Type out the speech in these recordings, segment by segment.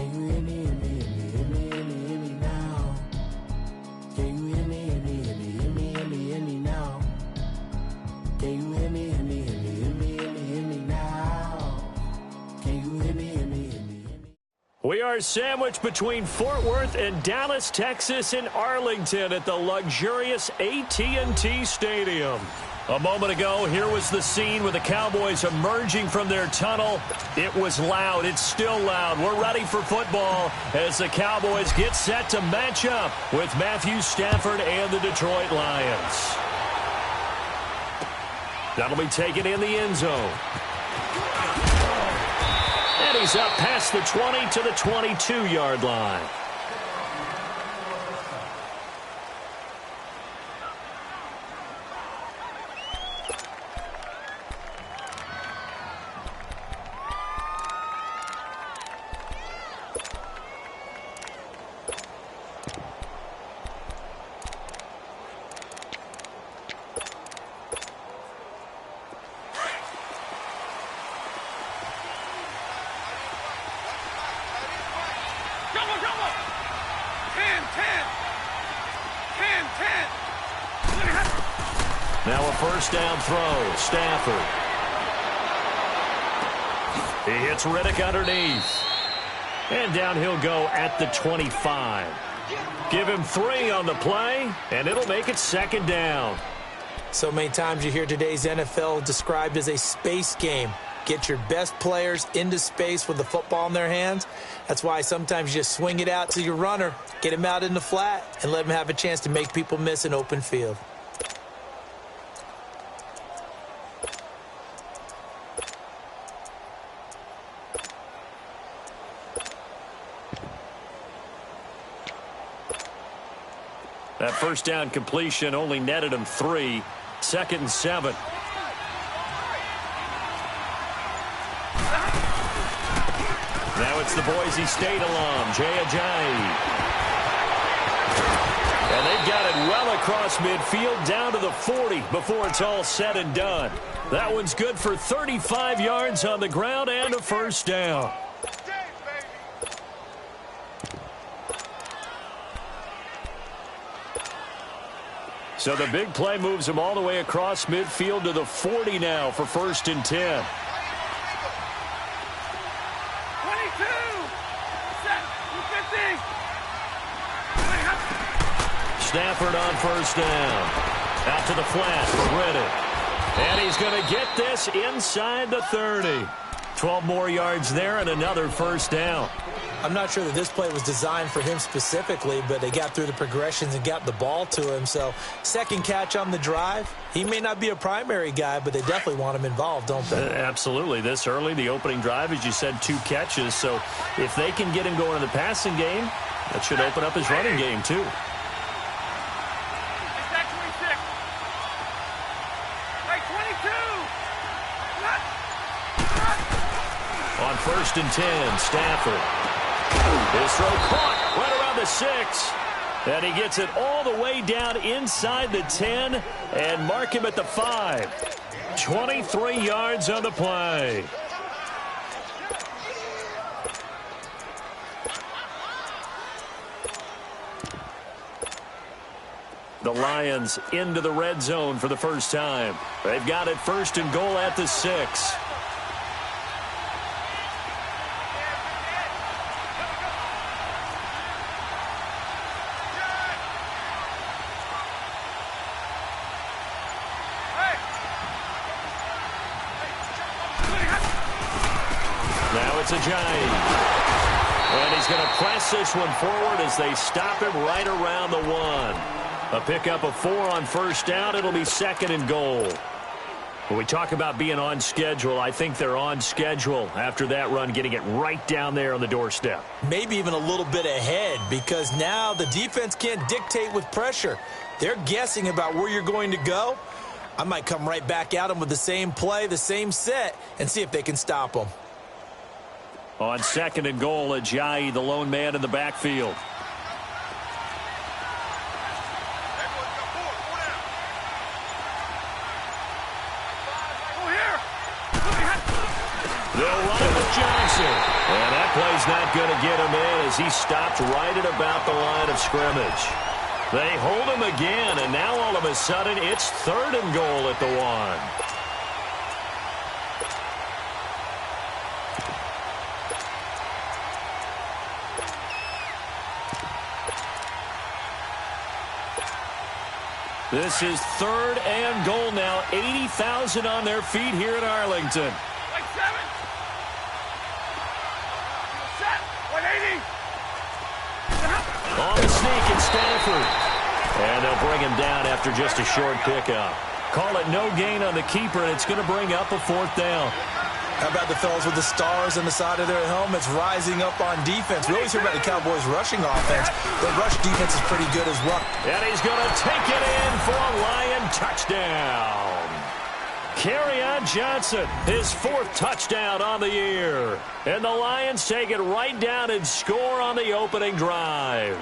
Can you hear me, hear me, hear me, hear me, hear me, hear me now? Can you hear me, hear me, hear me, hear me, hear me, hear me now? Can you hear me, hear me, hear me, hear me, hear me, hear me now? Can you hear me, hear me, hear me, hear me? We are sandwiched between Fort Worth and Dallas, Texas, and Arlington at the luxurious AT&T Stadium. A moment ago, here was the scene with the Cowboys emerging from their tunnel. It was loud. It's still loud. We're ready for football as the Cowboys get set to match up with Matthew Stafford and the Detroit Lions. That'll be taken in the end zone. And he's up past the 20 to the 22-yard line. Now a first down throw. Stafford. He hits Riddick underneath. And down he'll go at the 25. Give him 3 on the play, and it'll make it second down. So many times you hear today's NFL described as a space game. Get your best players into space with the football in their hands. That's why sometimes you just swing it out to your runner, get him out in the flat, and let him have a chance to make people miss an open field. That first down completion only netted him 3. 2nd and 7. Now it's the Boise State alum, Jay Ajayi. And they've got it well across midfield down to the 40 before it's all said and done. That one's good for 35 yards on the ground and a first down. So the big play moves him all the way across midfield to the 40 now for 1st and 10. 22. Set. 50. Stafford on first down. Out to the flat for Riddick. And he's going to get this inside the 30. 12 more yards there and another first down. I'm not sure that this play was designed for him specifically, but they got through the progressions and got the ball to him. So, second catch on the drive. He may not be a primary guy, but they definitely want him involved, don't they? Absolutely. This early, the opening drive, as you said, 2 catches. So, if they can get him going in the passing game, that should open up his running game, too. On 1st and 10, Stafford. His throw caught right around the 6. And he gets it all the way down inside the 10 and mark him at the 5. 23 yards on the play. The Lions into the red zone for the first time. They've got it 1st and goal at the 6. It's Ajayi. And he's going to press this one forward as they stop him right around the 1. A pickup of 4 on first down. It'll be 2nd and goal. When we talk about being on schedule, I think they're on schedule after that run, getting it right down there on the doorstep. Maybe even a little bit ahead, because now the defense can't dictate with pressure. They're guessing about where you're going to go. I might come right back at them with the same play, the same set, and see if they can stop them. On 2nd and goal, Ajayi, the lone man in the backfield. They'll run it with Johnson. And that play's not going to get him in as he stopped right at about the line of scrimmage. They hold him again, and now all of a sudden it's 3rd and goal at the 1. This is 3rd and goal now. 80,000 on their feet here in Arlington. Like 7. Set. 180. On the sneak in Stafford. And they'll bring him down after just a short pickup. Call it no gain on the keeper, and it's going to bring up a 4th down. How about the fellas with the stars on the side of their helmets rising up on defense? We always hear about the Cowboys' rushing offense. The rush defense is pretty good as well. And he's going to take it in for a Lion touchdown. Kerryon Johnson, his 4th touchdown on the year. And the Lions take it right down and score on the opening drive.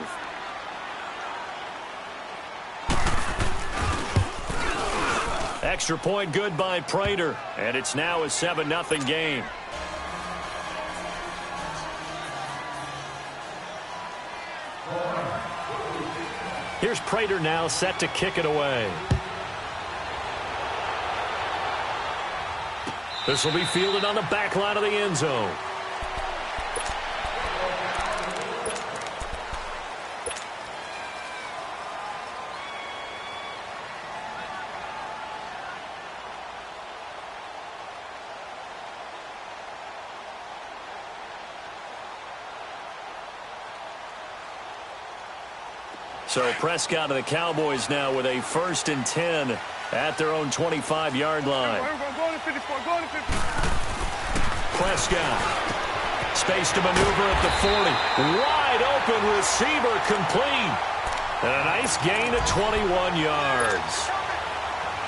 Extra point good by Prater, and it's now a 7-0 game. Here's Prater now set to kick it away. This will be fielded on the back line of the end zone. So Prescott and the Cowboys now with a 1st and 10 at their own 25-yard line. Go to 54. Go to 50. Prescott. Space to maneuver at the 40. Wide open receiver complete. And a nice gain of 21 yards.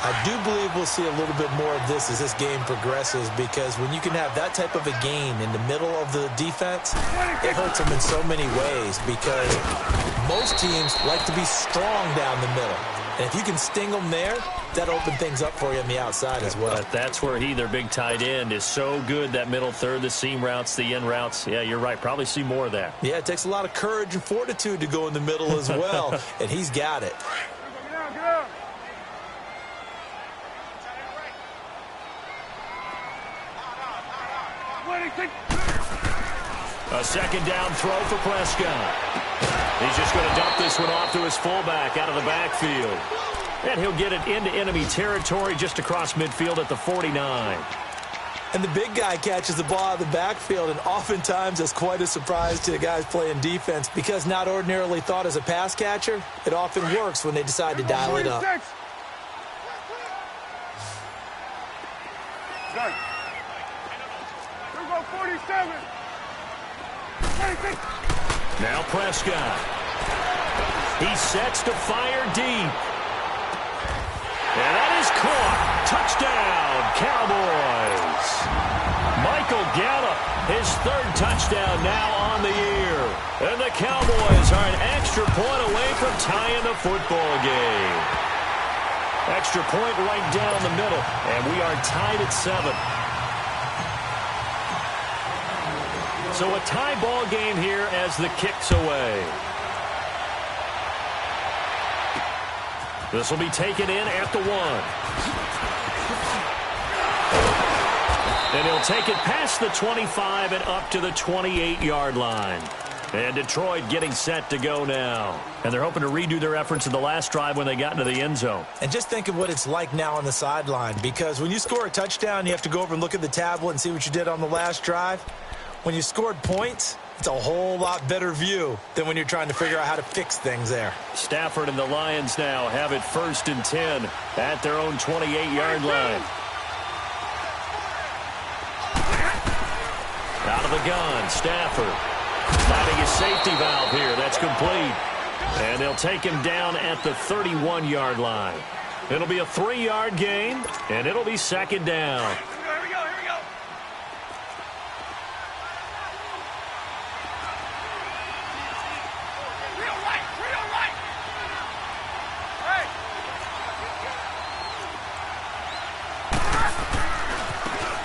I do believe we'll see a little bit more of this as this game progresses, because when you can have that type of a gain in the middle of the defense, it hurts them in so many ways, because most teams like to be strong down the middle. And if you can sting them there, that'll open things up for you on the outside as well. But that's where their big tight end, is so good, that middle third, the seam routes, the in routes. Yeah, you're right. Probably see more of that. Yeah, it takes a lot of courage and fortitude to go in the middle as well, and he's got it. Get out. A 2nd down throw for Prescott. He's just going to dump this one off to his fullback out of the backfield. And he'll get it into enemy territory just across midfield at the 49. And the big guy catches the ball out of the backfield, and oftentimes that's quite a surprise to the guys playing defense, because not ordinarily thought as a pass catcher, it often works when they decide to dial it up. Done. 47. Now Prescott. He sets to fire deep. And that is caught. Touchdown, Cowboys. Michael Gallup, his 3rd touchdown now on the year. And the Cowboys are an extra point away from tying the football game. Extra point right down the middle, and we are tied at 7. So a tie ball game here as the kick's away. This will be taken in at the 1. And he'll take it past the 25 and up to the 28-yard line. And Detroit getting set to go now. And they're hoping to redo their efforts in the last drive when they got into the end zone. And just think of what it's like now on the sideline, because when you score a touchdown, you have to go over and look at the tablet and see what you did on the last drive. When you scored points, it's a whole lot better view than when you're trying to figure out how to fix things there. Stafford and the Lions now have it 1st and 10 at their own 28-yard line. Out of the gun, Stafford. Finding his safety valve here. That's complete. And they'll take him down at the 31-yard line. It'll be a 3-yard gain, and it'll be 2nd down.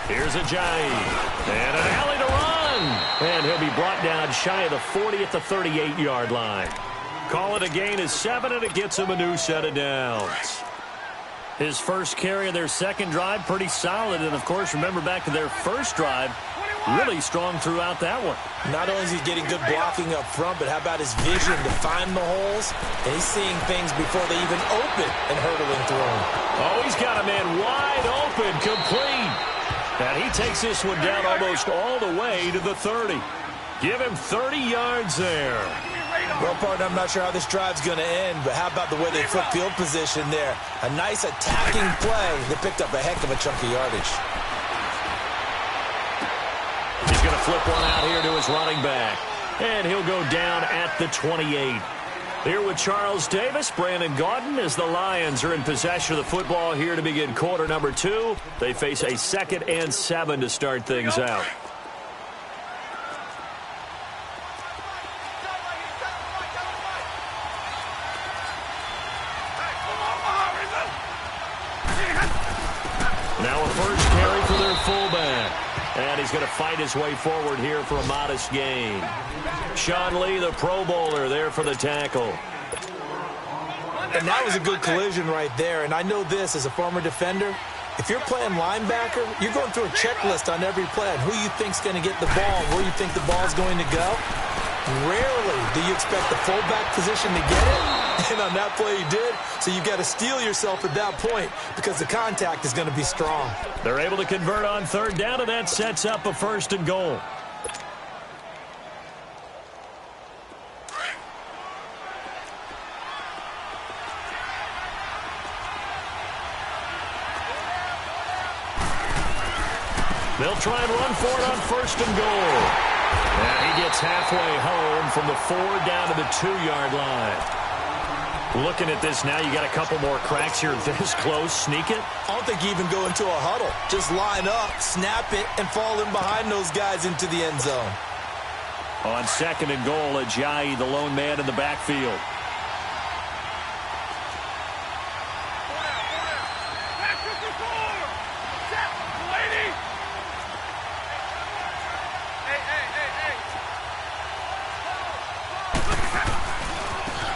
Here's Ajayi. And an alley to run. And he'll be brought down shy of the 40 at the 38-yard line. Call it a gain of 7, and it gets him a new set of downs. His first carry of their second drive, pretty solid. And, of course, remember back to their first drive, really strong throughout that one. Not only is he getting good blocking up front, but how about his vision to find the holes? And he's seeing things before they even open and hurdling through them. Oh, he's got a man wide open, complete. And he takes this one down almost all the way to the 30. Give him 30 yards there. Well, partner, I'm not sure how this drive's going to end, but how about the way they flip field position there? A nice attacking play that picked up a heck of a chunk of yardage. He's going to flip one out here to his running back. And he'll go down at the 28. Here with Charles Davis, Brandon Gaudin, as the Lions are in possession of the football here to begin quarter number 2. They face a 2nd and 7 to start things out. Now a first carry for their fullback. And he's going to fight his way forward here for a modest gain. Sean Lee, the Pro Bowler, there for the tackle. And that was a good collision right there. And I know this as a former defender. If you're playing linebacker, you're going through a checklist on every play on who you think's going to get the ball and where you think the ball's going to go. Rarely do you expect the fullback position to get it. And on that play he did. So you've got to steel yourself at that point because the contact is going to be strong. They're able to convert on third down, and that sets up a 1st and goal. They'll try and run for it on 1st and goal. And he gets halfway home from the 4 down to the 2-yard line. Looking at this now, you got a couple more cracks here this close. Sneak it. I don't think you even go into a huddle. Just line up, snap it, and fall in behind those guys into the end zone. On 2nd and goal, Ajayi, the lone man in the backfield.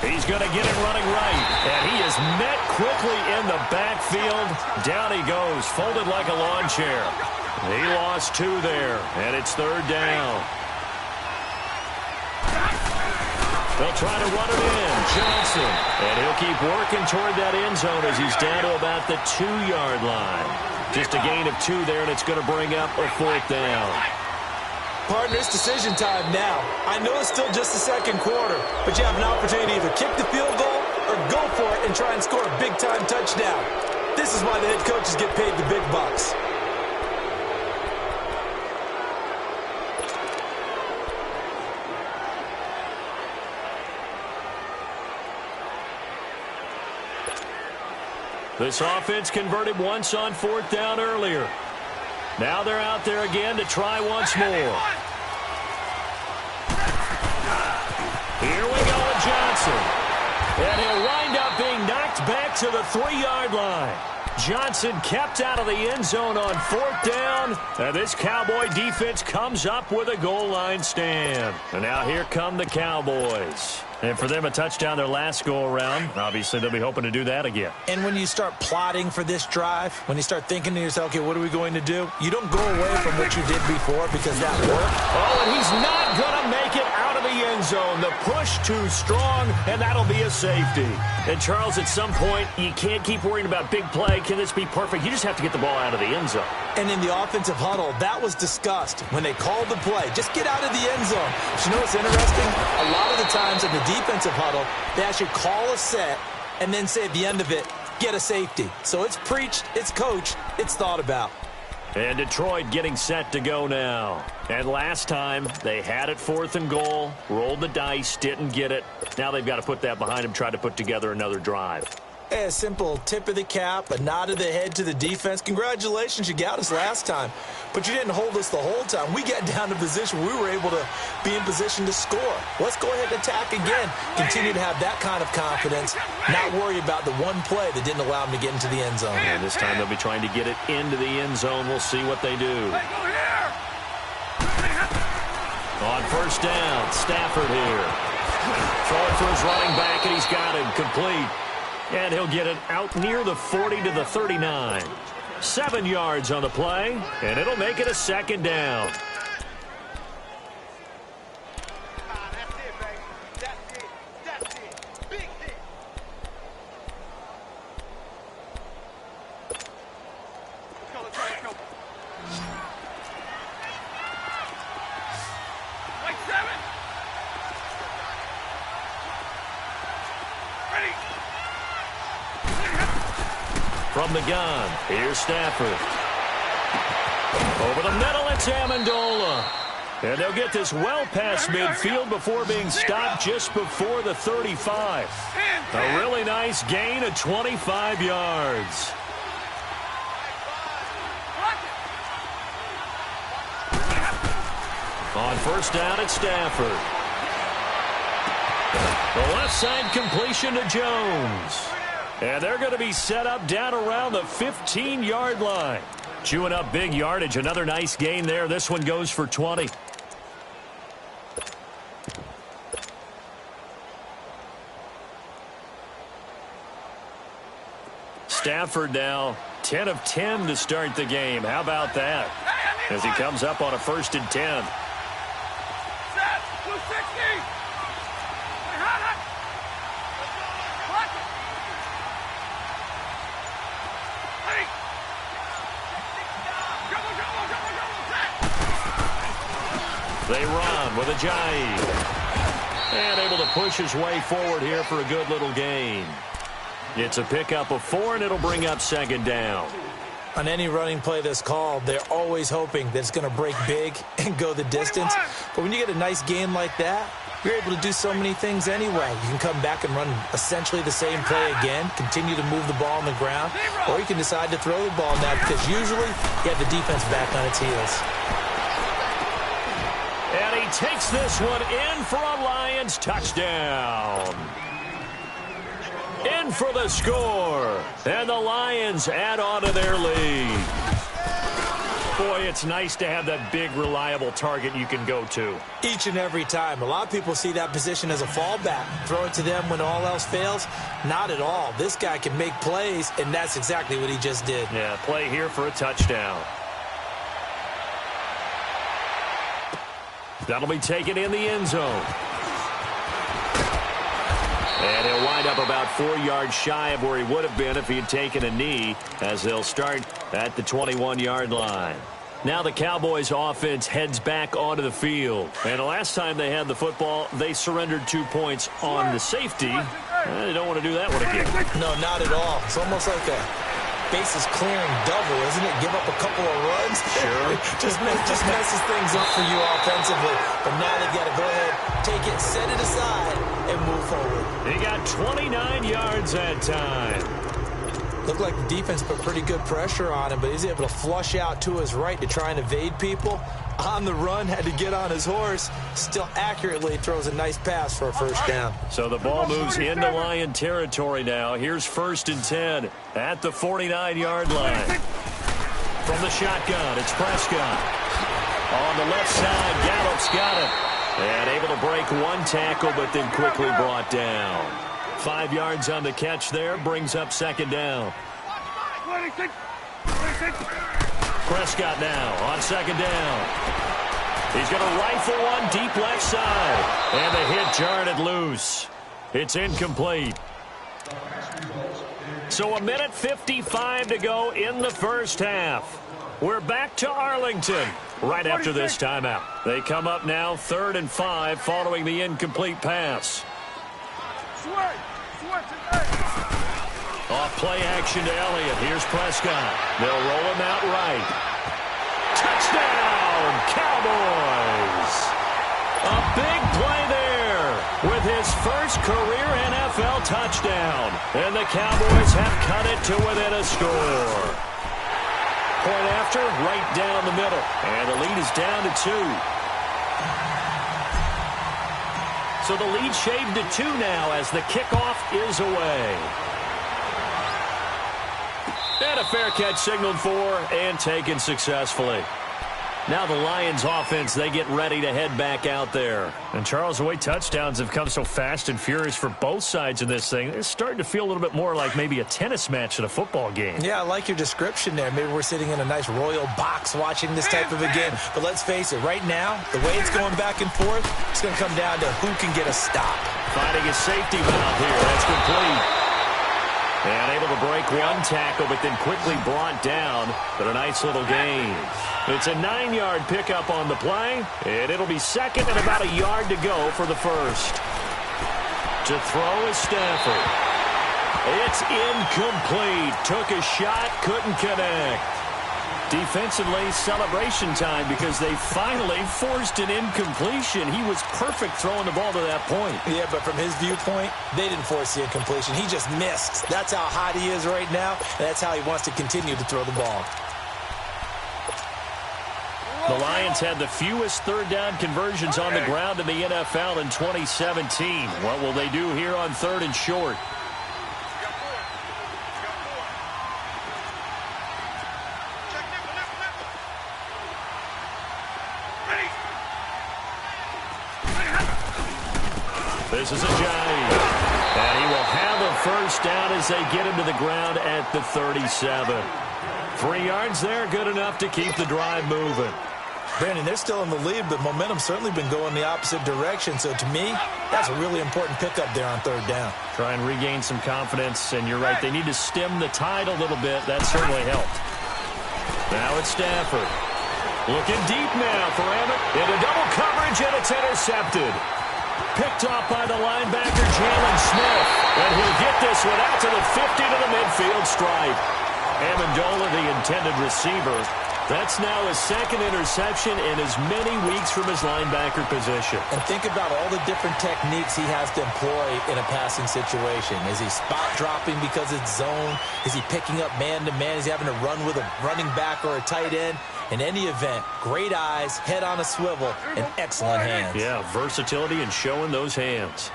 He's going to get it running right. And he is met quickly in the backfield. Down he goes, folded like a lawn chair. He lost 2 there, and it's 3rd down. They'll try to run it in. Johnson. And he'll keep working toward that end zone as he's down to about the 2-yard line. Just a gain of 2 there, and it's going to bring up a 4th down. Partner, it's decision time now. I know it's still just the second quarter, but you have an opportunity to either kick the field goal or go for it and try and score a big-time touchdown. This is why the head coaches get paid the big bucks. This offense converted once on 4th down earlier. Now they're out there again to try once more. Here we go with Johnson. And he'll wind up being knocked back to the 3-yard line. Johnson kept out of the end zone on 4th down. And this Cowboy defense comes up with a goal line stand. And now here come the Cowboys. And for them, a touchdown their last go-around. Obviously, they'll be hoping to do that again. And when you start plotting for this drive, when you start thinking to yourself, okay, what are we going to do? You don't go away from what you did before because that worked. Oh, and he's not going to make it out of the end zone. The push too strong, and that'll be a safety. And, Charles, at some point, you can't keep worrying about big play. Can this be perfect? You just have to get the ball out of the end zone. And in the offensive huddle, that was discussed when they called the play. Just get out of the end zone. But you know what's interesting? A lot of the times in the defensive huddle, they actually call a set and then say at the end of it, get a safety. So it's preached, it's coached, it's thought about. And Detroit getting set to go now. And last time, they had it 4th and goal, rolled the dice, didn't get it. Now they've got to put that behind them, try to put together another drive. A simple tip of the cap, a nod of the head to the defense. Congratulations, you got us last time. But you didn't hold us the whole time. We got down to position where we were able to be in position to score. Let's go ahead and attack again. Continue to have that kind of confidence. Not worry about the one play that didn't allow them to get into the end zone. And this time they'll be trying to get it into the end zone. We'll see what they do. On first down, Stafford here. Throwing for his running back, and he's got it complete. And he'll get it out near the 40 to the 39. 7 yards on the play, and it'll make it a second down. From the gun, here's Stafford. Over the middle, it's Amendola. And they'll get this well past midfield before being stopped just before the 35. A really nice gain of 25 yards. On first down, it's Stafford. The left side completion to Jones. And they're going to be set up down around the 15-yard line. Chewing up big yardage. Another nice gain there. This one goes for 20. Stafford now 10 of 10 to start the game. How about that? As he comes up on a 1st and 10. They run with Ajayi. And able to push his way forward here for a good little gain. It's a pickup of 4, and it'll bring up second down. On any running play that's called, they're always hoping that it's going to break big and go the distance. But when you get a nice gain like that, you're able to do so many things anyway. You can come back and run essentially the same play again, continue to move the ball on the ground, or you can decide to throw the ball now because usually you have the defense back on its heels. And he takes this one in for a Lions touchdown. In for the score. And the Lions add on to their lead. Boy, it's nice to have that big, reliable target you can go to. Each and every time. A lot of people see that position as a fallback. Throw it to them when all else fails. Not at all. This guy can make plays, and that's exactly what he just did. Yeah, play here for a touchdown. That'll be taken in the end zone. And he'll wind up about 4 yards shy of where he would have been if he had taken a knee, as they'll start at the 21-yard line. Now the Cowboys offense heads back onto the field. And the last time they had the football, they surrendered 2 points on the safety. They don't want to do that one again. No, not at all. It's almost like a bases clearing double, isn't it? Give up a couple of runs. Sure. just messes things up for you offensively. But now they've got to go ahead, take it, set it aside, and move forward. He got 29 yards that time. Looked like the defense put pretty good pressure on him, but he's able to flush out to his right to try and evade people. On the run, had to get on his horse. Still accurately throws a nice pass for a first down. So the ball moves into Lion territory now. Here's 1st and 10 at the 49-yard line. From the shotgun, it's Prescott. On the left side, Gallup's got it. And able to break one tackle, but then quickly brought down. 5 yards on the catch there, brings up second down. 26. Prescott now on second down. He's going to rifle one deep left side. And the hit jarred it loose. It's incomplete. So 1:55 to go in the first half. We're back to Arlington right after this timeout. They come up now 3rd and 5 following the incomplete pass. Off play action to Elliott. Here's Prescott. They'll roll him out right. Touchdown, Cowboys! A big play there with his first career NFL touchdown. And the Cowboys have cut it to within a score. Point after, right down the middle. And the lead is down to 2. So the lead shaved to 2 now as the kickoff is away. And a fair catch signaled for and taken successfully. Now the Lions offense, they get ready to head back out there. And Charles, the way touchdowns have come so fast and furious for both sides in this thing, it's starting to feel a little bit more like maybe a tennis match at a football game. Yeah, I like your description there. Maybe we're sitting in a nice royal box watching this type of a game. But let's face it, right now, the way it's going back and forth, it's going to come down to who can get a stop. Finding a safety valve here. That's complete. And able to break one tackle, but then quickly brought down. But a nice little gain. It's a 9-yard pickup on the play, and it'll be second and about a yard to go for the first. To throw is Stafford. It's incomplete. Took a shot, couldn't connect. Defensively, celebration time because they finally forced an incompletion. He was perfect throwing the ball to that point. Yeah, but from his viewpoint, they didn't force the incompletion. He just missed. That's how hot he is right now, and that's how he wants to continue to throw the ball. The Lions had the fewest third down conversions on the ground in the NFL in 2017. What will they do here on third and short? This is a Giant. And he will have a first down as they get him to the ground at the 37. 3 yards there, good enough to keep the drive moving. Brandon, they're still in the lead, but momentum's certainly been going the opposite direction. So to me, that's a really important pickup there on third down. Try and regain some confidence, and you're right, they need to stem the tide a little bit. That certainly helped. Now it's Stafford. Looking deep now for Emmett. Into double coverage, and it's intercepted. Picked off by the linebacker, Jalen Smith. And he'll get this one out to the 50 to the midfield stripe. Amendola, the intended receiver. That's now his second interception in as many weeks from his linebacker position. And think about all the different techniques he has to employ in a passing situation. Is he spot dropping because it's zone? Is he picking up man-to-man? Is he having to run with a running back or a tight end? In any event, great eyes, head on a swivel, and excellent hands. Yeah, versatility and showing those hands.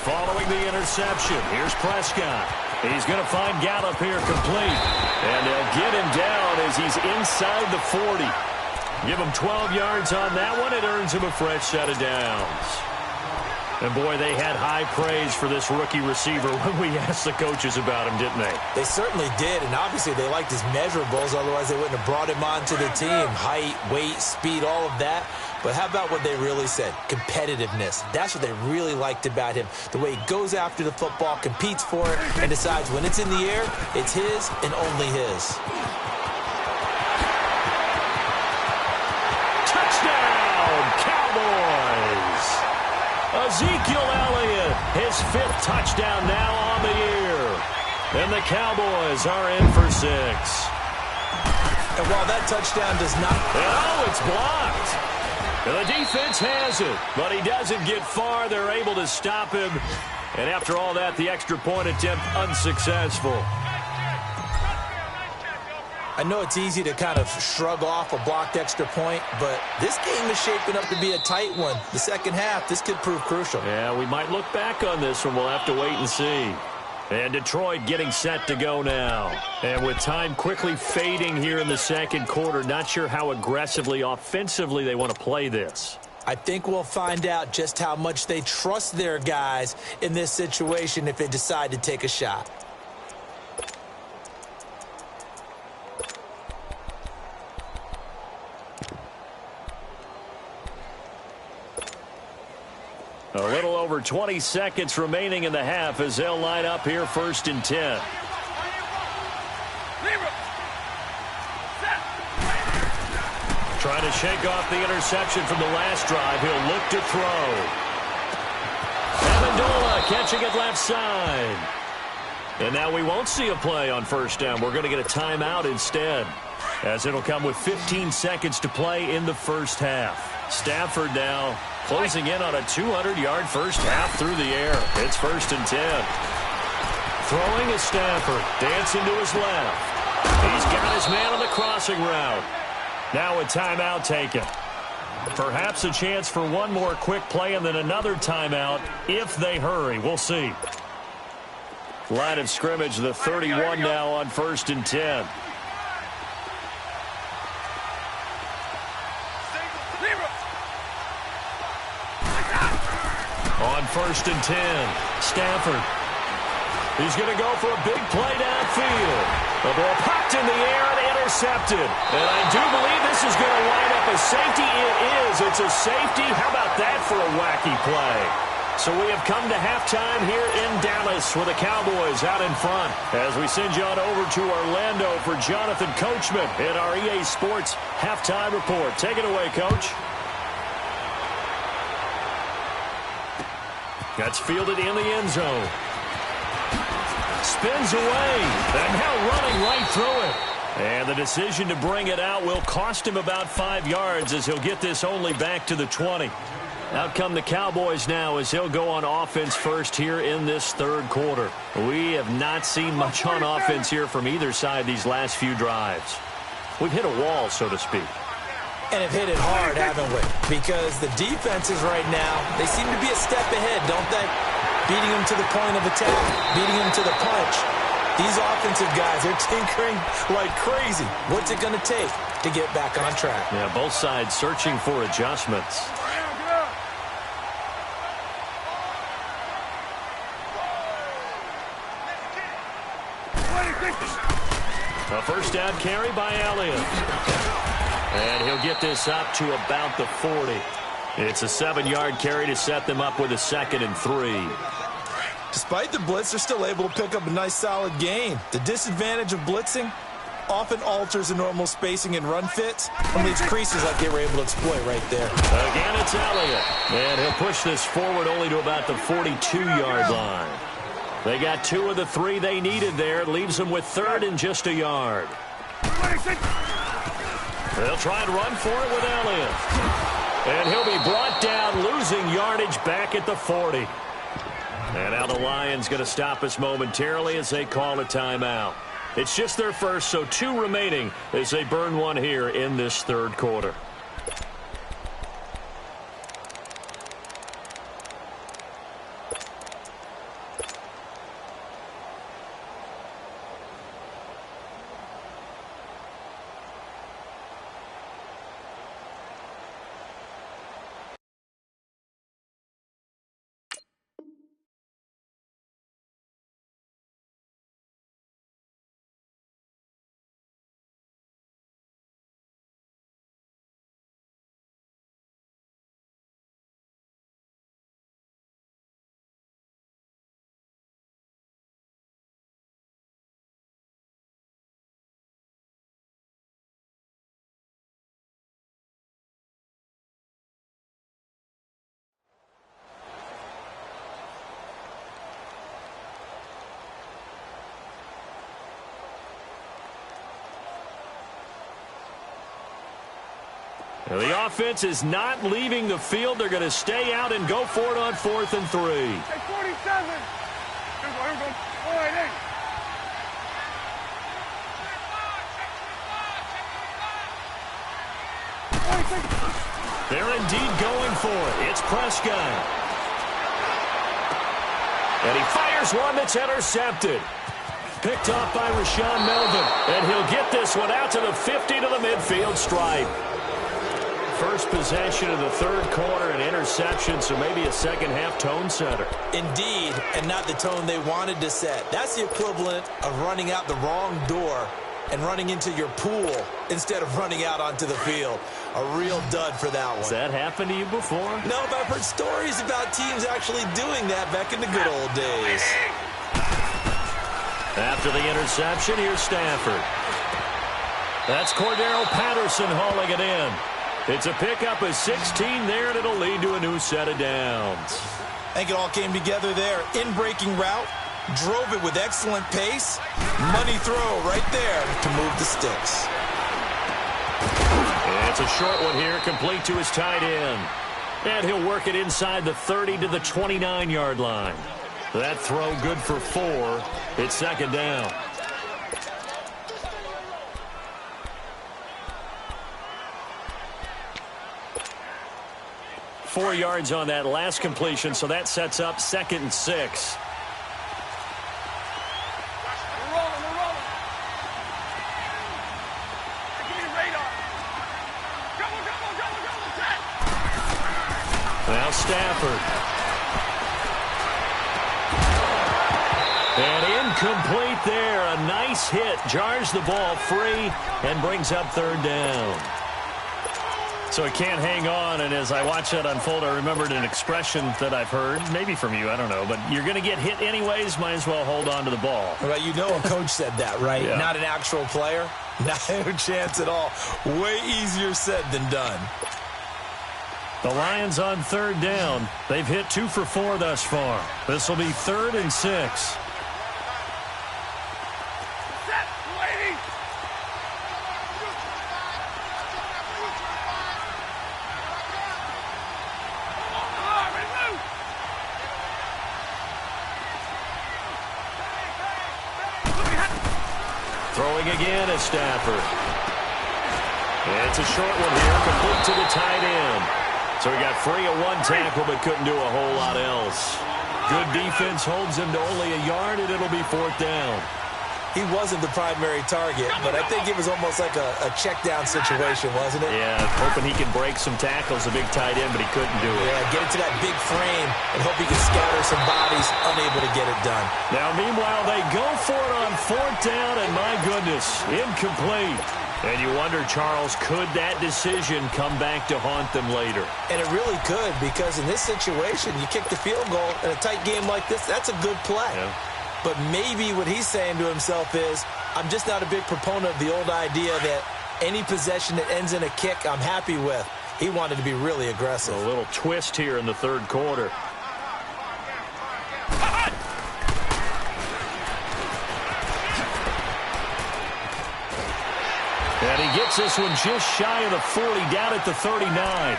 Following the interception, here's Prescott. He's going to find Gallup here complete. And they'll get him down as he's inside the 40. Give him 12 yards on that one. It earns him a fresh set of downs. And, boy, they had high praise for this rookie receiver when we asked the coaches about him, didn't they? They certainly did, and obviously they liked his measurables. Otherwise, they wouldn't have brought him onto the team. Height, weight, speed, all of that. But how about what they really said? Competitiveness. That's what they really liked about him. The way he goes after the football, competes for it, and decides when it's in the air, it's his and only his. Touchdown, Cowboys! Ezekiel Elliott, his 5th touchdown now on the year. And the Cowboys are in for 6. And while that touchdown does not... Oh, it's blocked. And the defense has it, but he doesn't get far. They're able to stop him. And after all that, the extra point attempt unsuccessful. I know it's easy to kind of shrug off a blocked extra point, but this game is shaping up to be a tight one. The second half, this could prove crucial. Yeah, we might look back on this one. We'll have to wait and see. And Detroit getting set to go now. And with time quickly fading here in the second quarter, not sure how aggressively, offensively they want to play this. I think we'll find out just how much they trust their guys in this situation if they decide to take a shot. A little over 20 seconds remaining in the half as they'll line up here 1st and 10. Trying to shake off the interception from the last drive. He'll look to throw. Amendola catching it left side. And now we won't see a play on 1st down. We're going to get a timeout instead, as it'll come with 15 seconds to play in the first half. Stafford now closing in on a 200-yard first half through the air. It's 1st and 10. Throwing is Stafford. Dancing to his left. He's got his man on the crossing route. Now a timeout taken. Perhaps a chance for one more quick play and then another timeout if they hurry. We'll see. Line of scrimmage, the 31 now on 1st and 10. On 1st and 10, Stafford. He's going to go for a big play downfield. The ball popped in the air and intercepted. And I do believe this is going to line up a safety. It is. It's a safety. How about that for a wacky play? So we have come to halftime here in Dallas with the Cowboys out in front. As we send you on over to Orlando for Jonathan Coachman in our EA Sports Halftime Report. Take it away, Coach. That's fielded in the end zone. Spins away. And now running right through it. And the decision to bring it out will cost him about 5 yards as he'll get this only back to the 20. Out come the Cowboys now as he'll go on offense first here in this third quarter. We have not seen much on offense here from either side these last few drives. We've hit a wall, so to speak. And have hit it hard, haven't we? Because the defenses right now, they seem to be a step ahead, don't they? Beating them to the point of attack, beating them to the punch. These offensive guys, they're tinkering like crazy. What's it going to take to get back on track? Yeah, both sides searching for adjustments. A first down carry by Elliott. And he'll get this up to about the 40. It's a 7-yard carry to set them up with a 2nd and 3. Despite the blitz, they're still able to pick up a nice solid gain. The disadvantage of blitzing often alters the normal spacing and run fits and leaves creases like they were able to exploit right there. Again, it's Elliott. And he'll push this forward only to about the 42-yard line. They got 2 of the 3 they needed there. It leaves them with 3rd and just a yard. They'll try and run for it with Elliott. And he'll be brought down, losing yardage back at the 40. And now the Lions going to stop us momentarily as they call a timeout. It's just their first, so 2 remaining as they burn one here in this third quarter. Now the offense is not leaving the field. They're going to stay out and go for it on 4th and 3. Take 47. They're indeed going for it. It's Prescott. And he fires one that's intercepted. Picked off by Rashaan Melvin. And he'll get this one out to the 50 to the midfield stripe. First possession of the third quarter, an interception, so maybe a second-half tone setter. Indeed, and not the tone they wanted to set. That's the equivalent of running out the wrong door and running into your pool instead of running out onto the field. A real dud for that one. Has that happened to you before? No, but I've heard stories about teams actually doing that back in the good old days. After the interception, here's Stafford. That's Cordero Patterson hauling it in. It's a pickup of 16 there, and it'll lead to a new set of downs. I think it all came together there. In-breaking route, drove it with excellent pace. Money throw right there to move the sticks. And it's a short one here, complete to his tight end. And he'll work it inside the 30 to the 29-yard line. That throw good for 4. It's 2nd down. Four yards on that last completion, so that sets up 2nd and 6. Now Stafford. And incomplete there. A nice hit. Jars the ball free and brings up third down. So he can't hang on, and as I watch that unfold, I remembered an expression that I've heard, maybe from you, I don't know, but you're going to get hit anyways, might as well hold on to the ball. Well, you know a coach said that, right? Yeah. Not an actual player. No chance at all. Way easier said than done. The Lions on third down. They've hit 2 for 4 thus far. This will be 3rd and 6. Throwing again is Stafford. It's a short one here, complete to the tight end. So he got free of 1 tackle, but couldn't do a whole lot else. Good defense holds him to only a yard, and it'll be 4th down. He wasn't the primary target, but I think it was almost like a check-down situation, wasn't it? Yeah, hoping he can break some tackles, a big tight end, but he couldn't do it. Yeah, get into that big frame and hope he can scatter some bodies, unable to get it done. Now, meanwhile, they go for it on 4th down, and my goodness, incomplete. And you wonder, Charles, could that decision come back to haunt them later? And it really could, because in this situation, you kick the field goal in a tight game like this, that's a good play. Yeah. But maybe what he's saying to himself is, I'm just not a big proponent of the old idea that any possession that ends in a kick I'm happy with. He wanted to be really aggressive. A little twist here in the 3rd quarter. And he gets this one just shy of the 40, down at the 39.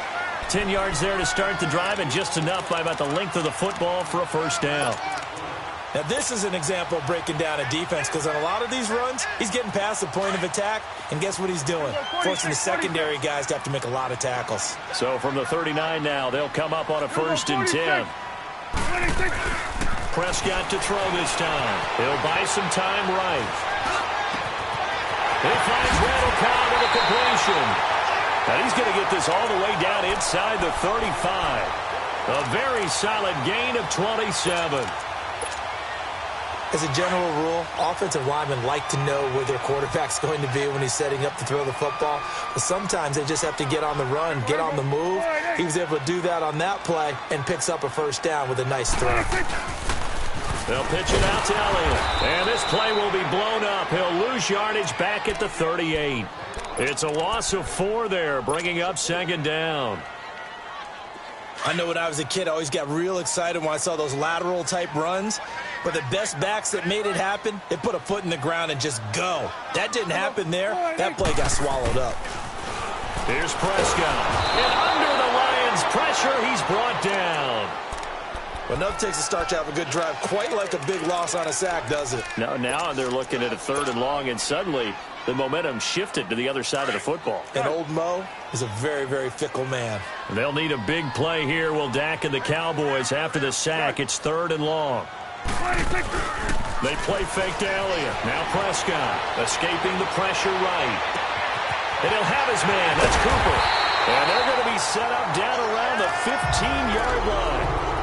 10 yards there to start the drive, and just enough by about the length of the football for a 1st down. Now, this is an example of breaking down a defense, because on a lot of these runs, he's getting past the point of attack, and guess what he's doing? Forcing the secondary guys to have to make a lot of tackles. So from the 39 now, they'll come up on a 1st and 10. Prescott to throw this time. He'll buy some time right. He finds Randall Cobb with a completion. And he's going to get this all the way down inside the 35. A very solid gain of 27. As a general rule, offensive linemen like to know where their quarterback's going to be when he's setting up to throw the football. But sometimes they just have to get on the run, get on the move. He was able to do that on that play and picks up a 1st down with a nice throw. They'll pitch it out to Elliott. And this play will be blown up. He'll lose yardage back at the 38. It's a loss of 4 there, bringing up 2nd down. I know when I was a kid, I always got real excited when I saw those lateral-type runs. But the best backs that made it happen, they put a foot in the ground and just go. That didn't happen there. That play got swallowed up. Here's Prescott. And under the Lions' pressure, he's brought down. Well, enough takes to start to have a good drive. Quite like a big loss on a sack, does it? Now they're looking at a 3rd and long, and suddenly the momentum shifted to the other side of the football. And old Mo is a very, very fickle man. They'll need a big play here, will Dak and the Cowboys after the sack. It's 3rd and long. They play fake to Elliott. Now Prescott escaping the pressure right. And he'll have his man. That's Cooper. And they're going to be set up down around the 15-yard line.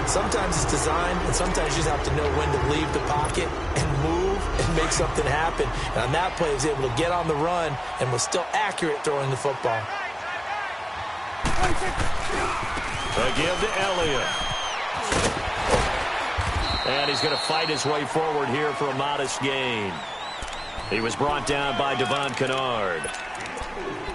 Sometimes it's designed, and sometimes you just have to know when to leave the pocket and move and make something happen. And on that play, he was able to get on the run and was still accurate throwing the football. A give to Elliott. And he's going to fight his way forward here for a modest gain. He was brought down by Devon Kennard.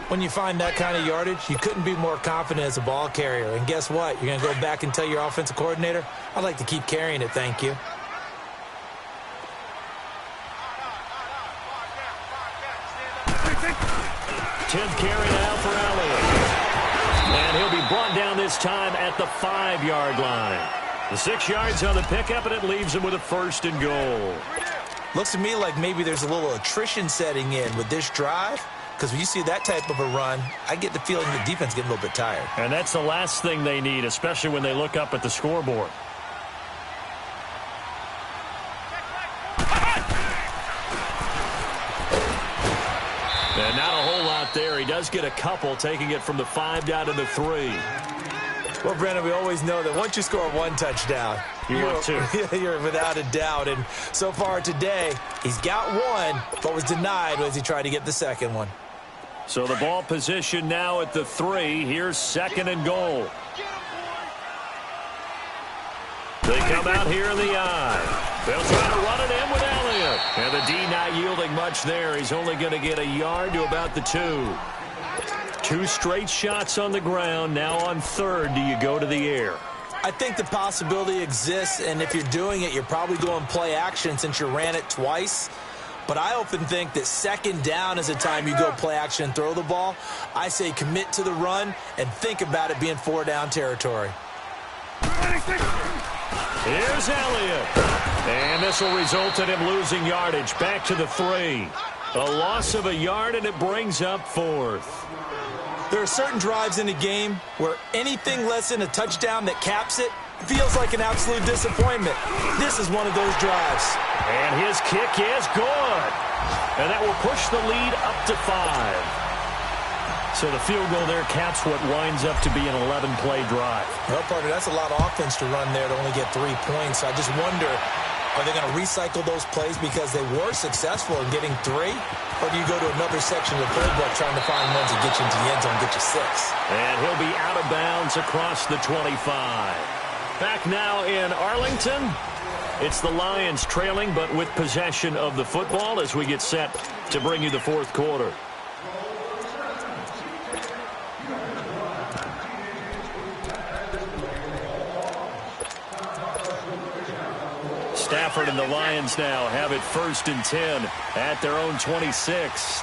When you find that kind of yardage, you couldn't be more confident as a ball carrier. And guess what? You're going to go back and tell your offensive coordinator, I'd like to keep carrying it, thank you. Tenth carry now for Elliott. And he'll be brought down this time at the 5-yard line. The 6 yards on the pickup, and it leaves him with a 1st and goal. Looks to me like maybe there's a little attrition setting in with this drive. Because when you see that type of a run, I get the feeling the defense getting a little bit tired. And that's the last thing they need, especially when they look up at the scoreboard. And not a whole lot there. He does get a couple, taking it from the 5 down to the 3. Well, Brandon, we always know that once you score one touchdown, you're without a doubt. And so far today, he's got one, but was denied as he tried to get the second one. So the ball position now at the 3. Here's 2nd and goal. They come out here in the eye. They'll try to run it in with Elliott. And the D not yielding much there. He's only going to get a yard to about the 2. 2 straight shots on the ground. Now on 3rd, do you go to the air? I think the possibility exists, and if you're doing it, you're probably going play action since you ran it twice. But I often think that 2nd down is the time you go play action and throw the ball. I say commit to the run and think about it being 4-down territory. Here's Elliott. And this will result in him losing yardage. Back to the 3. A loss of a yard, and it brings up 4th. There are certain drives in the game where anything less than a touchdown that caps it feels like an absolute disappointment. This is one of those drives. And his kick is good. And that will push the lead up to 5. So the field goal there caps what winds up to be an 11-play drive. Well, partner, that's a lot of offense to run there to only get 3 points. I just wonder, are they going to recycle those plays because they were successful in getting 3? Or do you go to another section of the playbook trying to find ones that get you into the end zone, get you 6? And he'll be out of bounds across the 25. Back now in Arlington. It's the Lions trailing, but with possession of the football as we get set to bring you the 4th quarter. Stafford and the Lions now have it 1st and 10 at their own 26.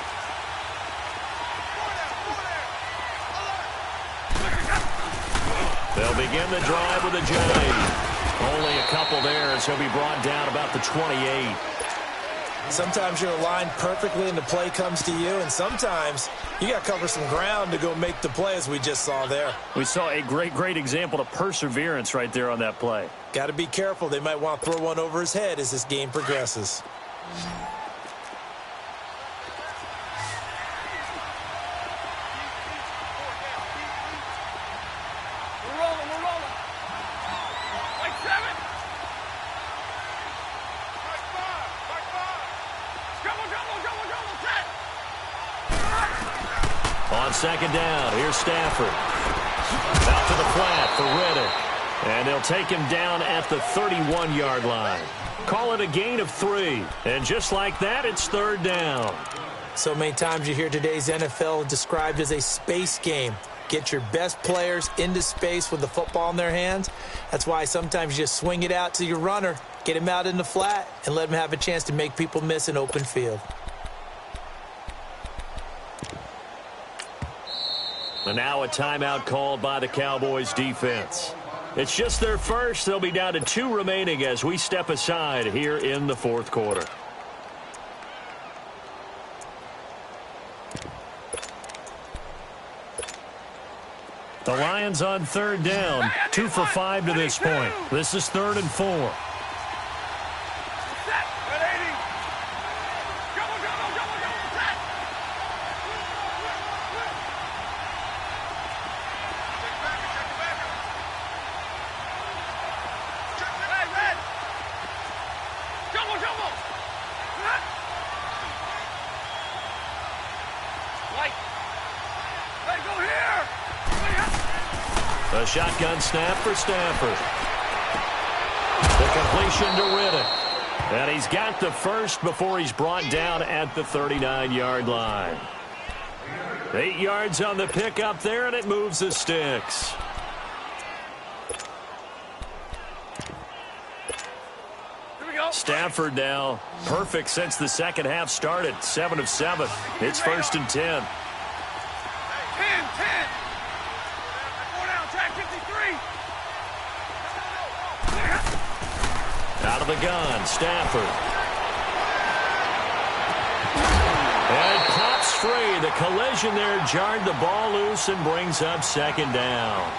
They'll begin the drive with a J. Only a couple there as he'll be brought down about the 28. Sometimes you're aligned perfectly and the play comes to you, and sometimes you got to cover some ground to go make the play, as we just saw there. We saw a great example of perseverance right there on that play. Got to be careful. They might want to throw one over his head as this game progresses. We're rolling. Like 7. Like 5. Double, set. On 2nd down, here's Stafford. Out to the flat for Riddick. And they'll take him down at the 31-yard line. Call it a gain of 3. And just like that, it's 3rd down. So many times you hear today's NFL described as a space game. Get your best players into space with the football in their hands. That's why sometimes you just swing it out to your runner, get him out in the flat, and let him have a chance to make people miss an open field. And now a timeout called by the Cowboys defense. It's just their first. They'll be down to 2 remaining as we step aside here in the 4th quarter. The Lions on 3rd down, 2 for 5 to this point. This is 3rd and 4. A shotgun snap for Stafford. The completion to Riddick. And he's got the first before he's brought down at the 39-yard line. 8 yards on the pickup there, and it moves the sticks. Stafford now perfect since the second half started. 7 of 7. It's 1st and 10. 10. Out of the gun, Stafford. And pops free. The collision there jarred the ball loose and brings up 2nd down.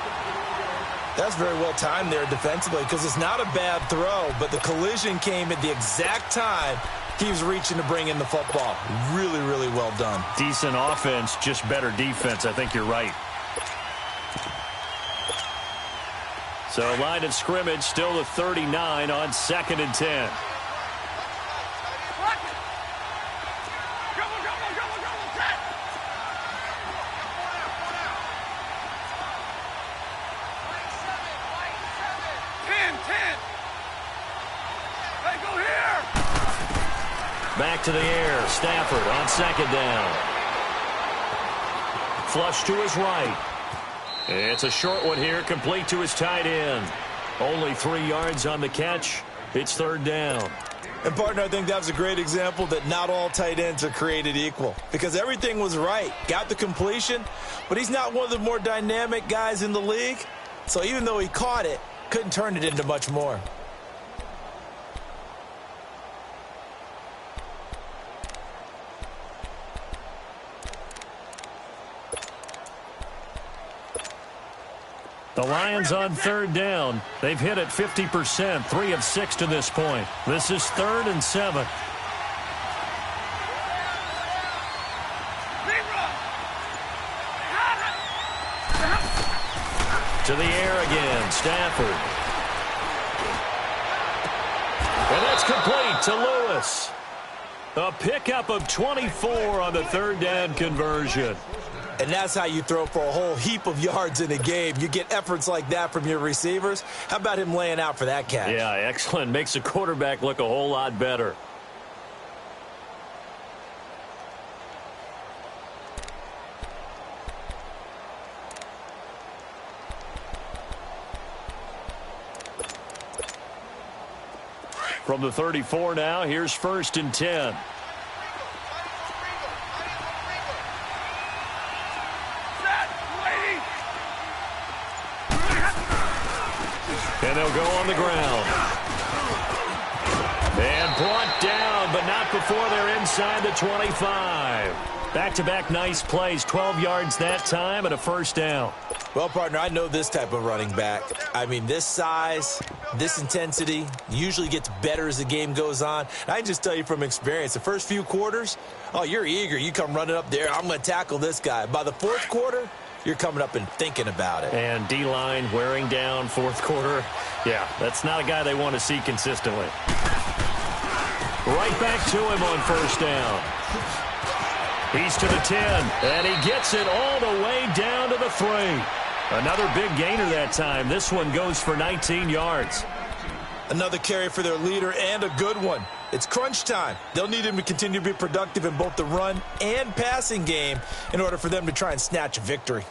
That's very well timed there defensively because it's not a bad throw, but the collision came at the exact time he was reaching to bring in the football. Really well done. Decent offense, just better defense. I think you're right. So line of scrimmage still the 39 on 2nd and 10. Back to the air. Stafford on 2nd down. Flush to his right. It's a short one here, complete to his tight end. Only 3 yards on the catch. It's 3rd down. And, partner, I think that was a great example that not all tight ends are created equal. Because everything was right. Got the completion, but he's not one of the more dynamic guys in the league. So even though he caught it, couldn't turn it into much more. The Lions on 3rd down. They've hit it 50%, 3 of 6 to this point. This is 3rd and 7. To the air again, Stafford. And that's complete to Lewis. A pickup of 24 on the 3rd down conversion. And that's how you throw for a whole heap of yards in a game. You get efforts like that from your receivers. How about him laying out for that catch? Yeah, excellent. Makes the quarterback look a whole lot better. From the 34 now, here's 1st and 10. And they'll go on the ground. And brought down, but not before they're inside the 25. Back-to-back nice plays, 12 yards that time and a 1st down. Well, partner, I know this type of running back. I mean, this size, this intensity usually gets better as the game goes on. And I can just tell you from experience, the first few quarters, oh, you're eager. You come running up there, I'm going to tackle this guy. By the 4th quarter, you're coming up and thinking about it. And D-line wearing down 4th quarter. Yeah, that's not a guy they want to see consistently. Right back to him on 1st down. He's to the 10, and he gets it all the way down to the 3. Another big gainer that time. This one goes for 19 yards. Another carry for their leader and a good one. It's crunch time. They'll need him to continue to be productive in both the run and passing game in order for them to try and snatch a victory.